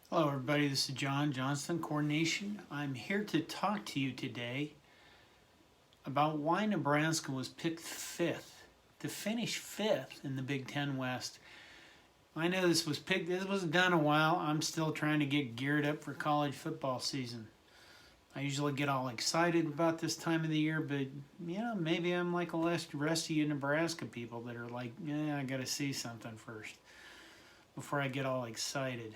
Hello everybody, this is John Johnston, Coordination. I'm here to talk to you today about why Nebraska was picked fifth, to finish fifth in the Big Ten West. I know this wasn't done in a while. I'm still trying to get geared up for college football season. I usually get all excited about this time of the year, but maybe I'm like the rest of you Nebraska people that are like, I gotta see something first before I get all excited.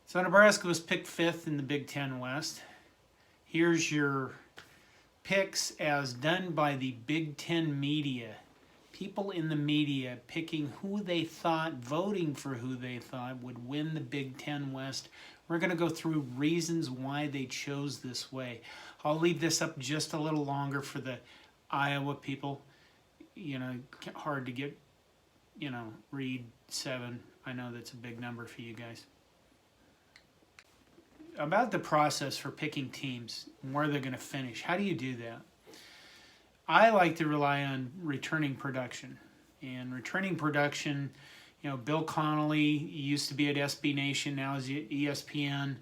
So Nebraska was picked fifth in the Big Ten West. Here's your picks as done by the Big Ten media. People in the media picking who they thought, voting for who they thought would win the Big Ten West. We're going to go through reasons why they chose this way. I'll leave this up just a little longer for the Iowa people. Hard to get, read 7. I know that's a big number for you guys. About the process for picking teams and where they're going to finish. How do you do that? I like to rely on returning production. And returning production, Bill Connolly used to be at SB Nation, now is at ESPN.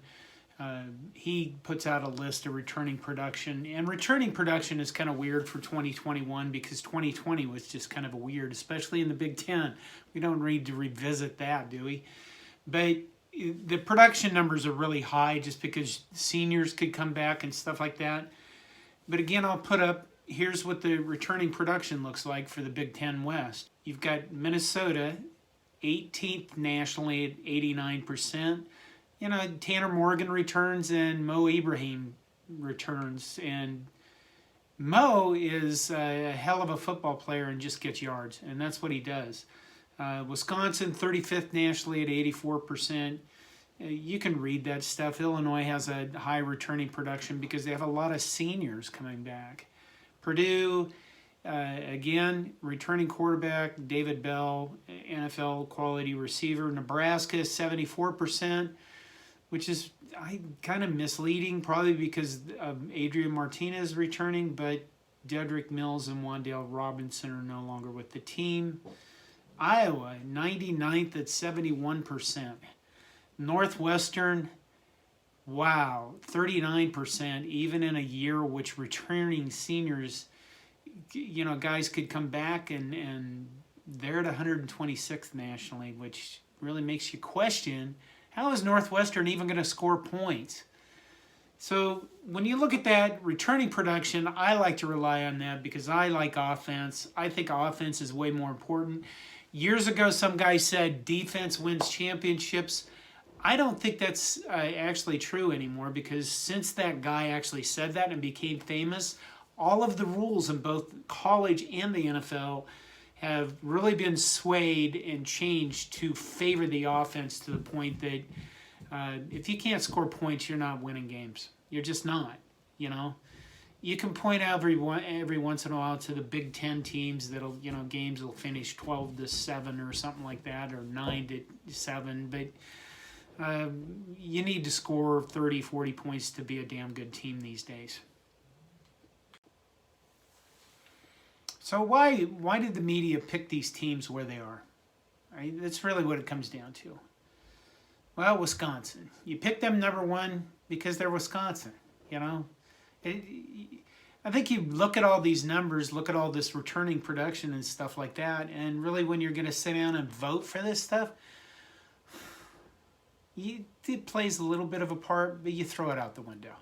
He puts out a list of returning production. And returning production is kind of weird for 2021 because 2020 was just kind of weird, especially in the Big Ten. We don't need to revisit that, do we? But the production numbers are really high just because seniors could come back and stuff like that. But again, I'll put up, here's what the returning production looks like for the Big Ten West. You've got Minnesota, 18th nationally at 89%. Tanner Morgan returns and Mo Ibrahim returns. And Mo is a hell of a football player and just gets yards. And that's what he does. Wisconsin, 35th nationally at 84%. You can read that stuff. Illinois has a high returning production because they have a lot of seniors coming back. Purdue, again, returning quarterback, David Bell, NFL quality receiver. Nebraska, 74%, which is kind of misleading, probably because of Adrian Martinez returning, but Dedrick Mills and Wan'Dale Robinson are no longer with the team. Iowa, 99th at 71%. Northwestern, wow, 39%, even in a year which returning seniors, guys could come back and they're at 126th nationally, which really makes you question, how is Northwestern even going to score points? So when you look at that returning production, I like to rely on that because I like offense. I think offense is way more important. Years ago, some guy said defense wins championships. I don't think that's actually true anymore because since that guy actually said that and became famous, all of the rules in both college and the NFL have really been swayed and changed to favor the offense to the point that if you can't score points, you're not winning games. You're just not, You can point out every once in a while to the Big Ten teams that'll, games will finish 12-7 or something like that, or 9-7. But you need to score 30, 40 points to be a damn good team these days. So why did the media pick these teams where they are? Right? That's really what it comes down to. Well, Wisconsin. You pick them number one because they're Wisconsin, I think you look at all these numbers, look at all this returning production and stuff like that, and really when you're going to sit down and vote for this stuff, it plays a little bit of a part, but you throw it out the window.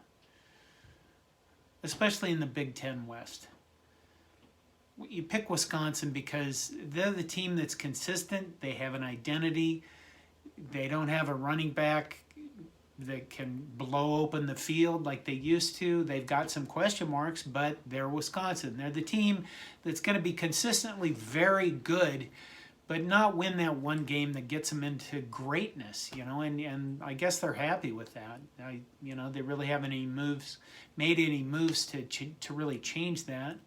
Especially in the Big Ten West. You pick Wisconsin because they're the team that's consistent, they have an identity, they don't have a running back that can blow open the field like they used to. They've got some question marks, but they're Wisconsin. They're the team that's going to be consistently very good, but not win that one game that gets them into greatness, and I guess they're happy with that. They really haven't made any moves to really change that.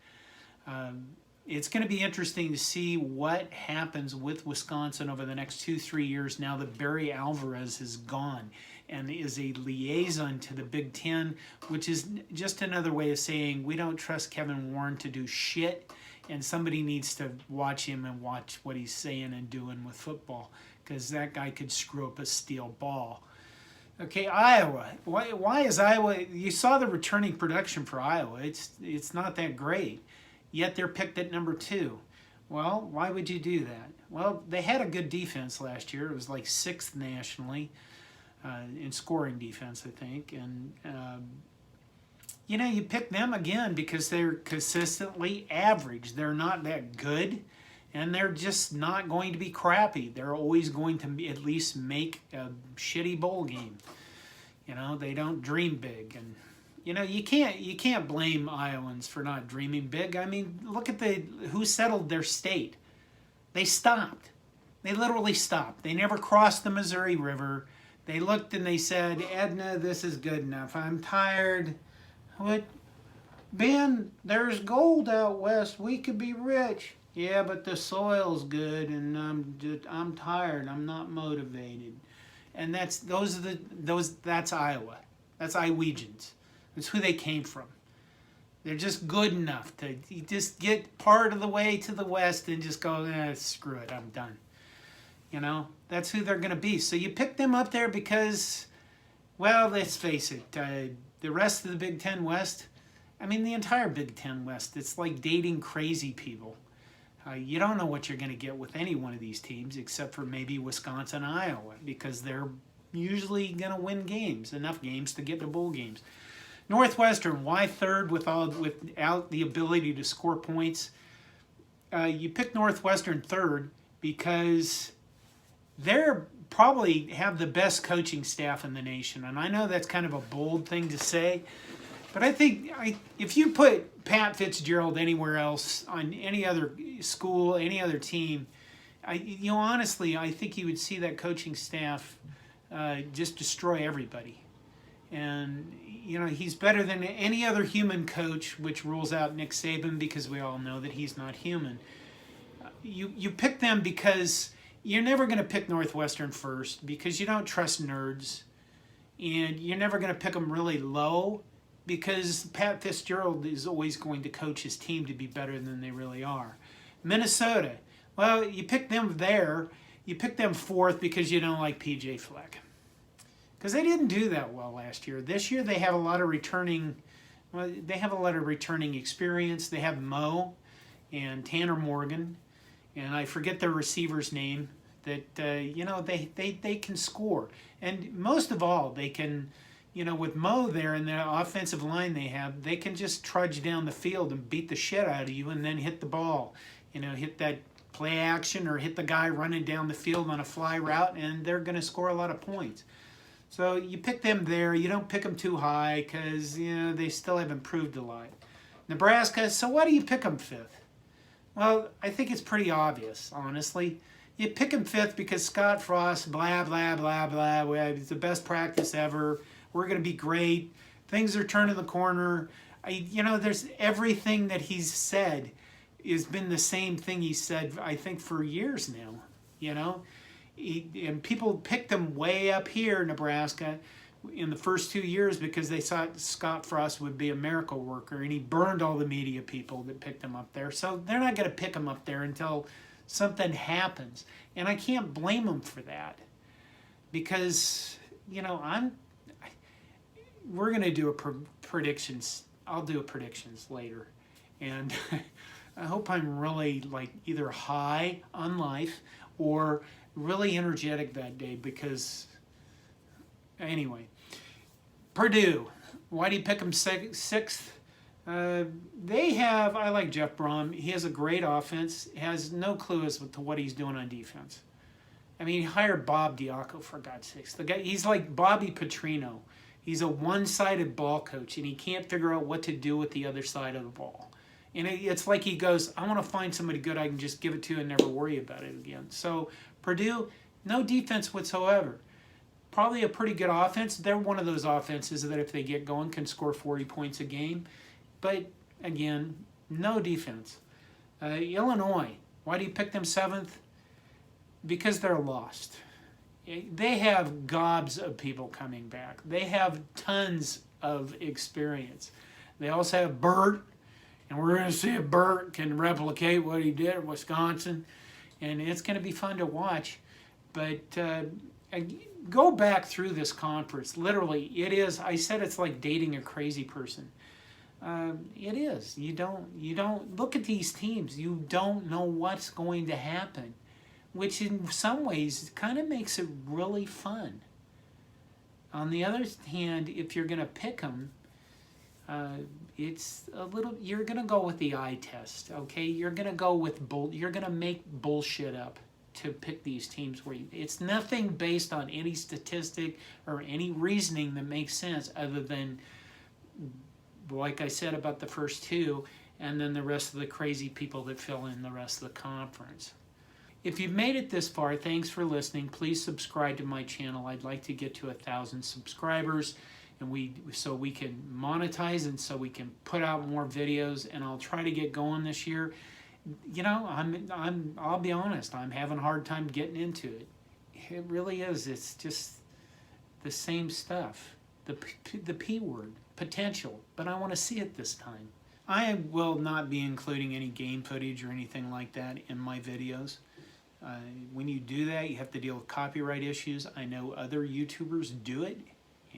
It's going to be interesting to see what happens with Wisconsin over the next 2-3 years now that Barry Alvarez is gone and is a liaison to the Big Ten, which is just another way of saying we don't trust Kevin Warren to do shit, and somebody needs to watch him and watch what he's saying and doing with football, because that guy could screw up a steel ball. Okay, Iowa. Why is Iowa? You saw the returning production for Iowa. It's not that great, yet they're picked at number 2. Well, why would you do that? Well, they had a good defense last year. It was like 6th nationally in scoring defense, I think. And, you pick them again because they're consistently average. They're not that good, and they're just not going to be crappy. They're always going to at least make a shitty bowl game. They don't dream big. And, you can't blame Iowans for not dreaming big. I mean, look at who settled their state. They stopped. They literally stopped. They never crossed the Missouri River. They looked and they said, Edna, this is good enough. I'm tired. What? Ben, there's gold out west. We could be rich. Yeah, but the soil's good, and I'm tired. I'm not motivated. And that's Iowa. That's Iowegians. That's who they came from. They're just good enough to just get part of the way to the west and just go, screw it, I'm done. That's who they're going to be. So you pick them up there because, well, let's face it, the rest of the Big Ten West, I mean, the entire Big Ten West, it's like dating crazy people. You don't know what you're going to get with any one of these teams except for maybe Wisconsin and Iowa, because they're usually going to win games, enough games to get to bowl games. Northwestern, why third without the ability to score points? You pick Northwestern third because they're probably have the best coaching staff in the nation. And I know that's kind of a bold thing to say, but I think if you put Pat Fitzgerald anywhere else on any other school, any other team, honestly, I think you would see that coaching staff just destroy everybody. And, he's better than any other human coach, which rules out Nick Saban because we all know that he's not human. You pick them because you're never going to pick Northwestern first because you don't trust nerds. And you're never going to pick them really low because Pat Fitzgerald is always going to coach his team to be better than they really are. Minnesota, well, you pick them there. You pick them fourth because you don't like P.J. Fleck. Because they didn't do that well last year. This year they have a lot of returning experience. They have Mo and Tanner Morgan, and I forget their receiver's name. That they can score, and most of all they can, with Mo there and the offensive line they can just trudge down the field and beat the shit out of you, and then hit the ball, hit that play action or hit the guy running down the field on a fly route, and they're going to score a lot of points. So you pick them there. You don't pick them too high because, they still haven't improved a lot. Nebraska, so why do you pick them fifth? Well, I think it's pretty obvious, honestly. You pick them fifth because Scott Frost, blah, blah, blah, blah, it's the best practice ever. We're going to be great. Things are turning the corner. There's everything that he's said has been the same thing he said, I think, for years now, and people picked him way up here, Nebraska, in the first 2 years because they thought Scott Frost would be a miracle worker, and he burned all the media people that picked him up there. So they're not going to pick him up there until something happens. And I can't blame them for that because, we're going to do predictions. I'll do a predictions later. And I hope I'm really either high on life or really energetic that day because, anyway. Purdue, why do you pick them sixth? I like Jeff Brom. He has a great offense. He has no clue as to what he's doing on defense. I mean, he hired Bob Diaco, for God's sakes. The guy, he's like Bobby Petrino. He's a one-sided ball coach, and he can't figure out what to do with the other side of the ball. And it's like he goes, I want to find somebody good I can just give it to and never worry about it again. So Purdue, no defense whatsoever. Probably a pretty good offense. They're one of those offenses that if they get going can score 40 points a game. But, again, no defense. Illinois, why do you pick them seventh? Because they're lost. They have gobs of people coming back. They have tons of experience. They also have Burt, and we're going to see if Burt can replicate what he did at Wisconsin. And it's going to be fun to watch. But go back through this conference. Literally, it is. I said it's like dating a crazy person. It is. You don't look at these teams. You don't know what's going to happen, which in some ways kind of makes it really fun. On the other hand, if you're going to pick them, it's a little. You're going to go with the eye test. Okay, you're going to go with You're going to make bullshit up to pick these teams where it's nothing based on any statistic or any reasoning that makes sense other than, like I said about the first two, and then the rest of the crazy people that fill in the rest of the conference. If you've made it this far, thanks for listening. Please subscribe to my channel. I'd like to get to 1,000 subscribers, and so we can monetize and so we can put out more videos. And I'll try to get going this year. You know, I'll be honest. I'm having a hard time getting into it. It really is. It's just the same stuff. The P word, potential. But I want to see it this time. I will not be including any game footage or anything like that in my videos. When you do that, you have to deal with copyright issues. I know other YouTubers do it,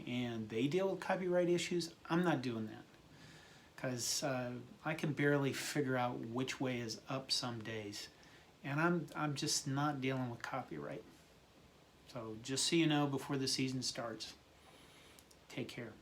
and they deal with copyright issues. I'm not doing that because I can barely figure out which way is up some days, and I'm just not dealing with copyright. So just so you know, before the season starts, take care.